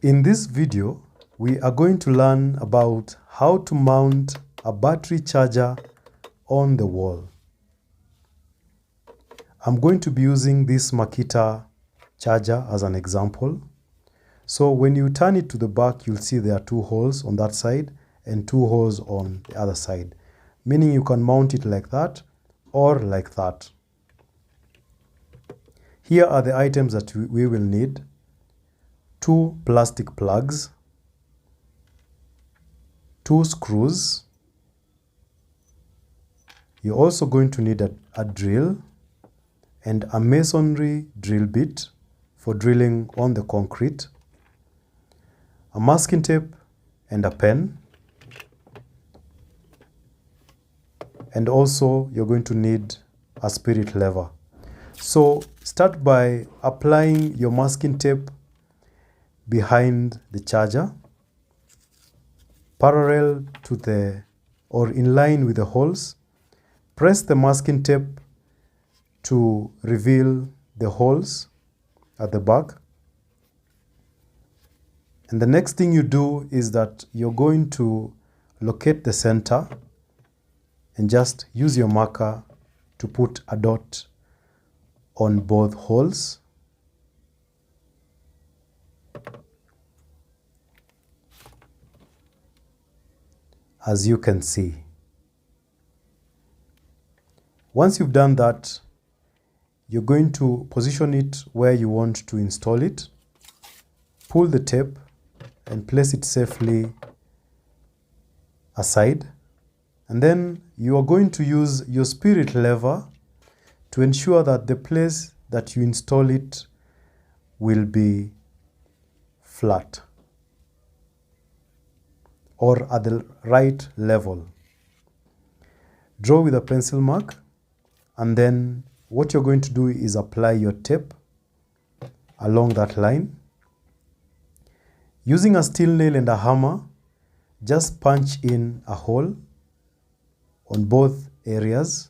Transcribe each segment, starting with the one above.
In this video, we are going to learn about how to mount a battery charger on the wall. I'm going to be using this Makita charger as an example. So when you turn it to the back, you'll see there are two holes on that side and two holes on the other side, meaning you can mount it like that or like that. Here are the items that we will need. 2 plastic plugs, 2 screws. You're also going to need a drill and a masonry drill bit for drilling on the concrete, a masking tape and a pen, and also you're going to need a spirit lever. So start by applying your masking tape behind the charger, parallel to or in line with the holes. Press the masking tape to reveal the holes at the back. And the next thing you do is that you're going to locate the center and just use your marker to put a dot on both holes. As you can see. Once you've done that, you're going to position it where you want to install it. Pull the tape and place it safely aside. And then you are going to use your spirit lever to ensure that the place that you install it will be flat or at the right level. Draw with a pencil mark, and then what you're going to do is apply your tape along that line. Using a steel nail and a hammer, just punch in a hole on both areas.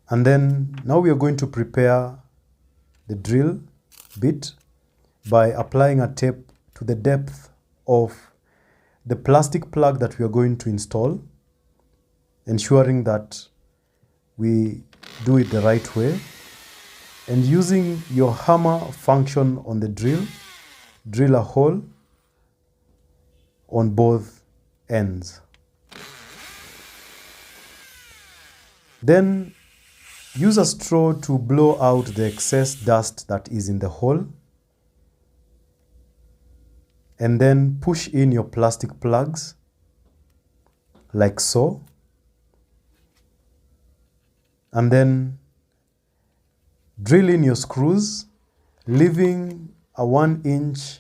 And then now we are going to prepare the drill bit by applying a tape to the depth of the plastic plug that we are going to install, ensuring that we do it the right way. And using your hammer function on the drill a hole on both ends. Then use a straw to blow out the excess dust that is in the hole. And then push in your plastic plugs like so. And then drill in your screws, leaving a 1-inch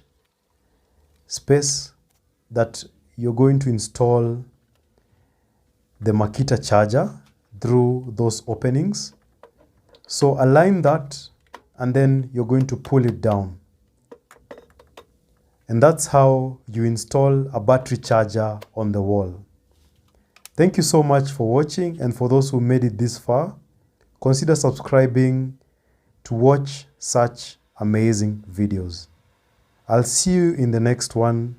space that you're going to install the Makita charger through those openings. So align that, and then you're going to pull it down. And that's how you install a battery charger on the wall. Thank you so much for watching, and for those who made it this far, consider subscribing to watch such amazing videos. I'll see you in the next one.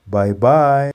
Bye bye.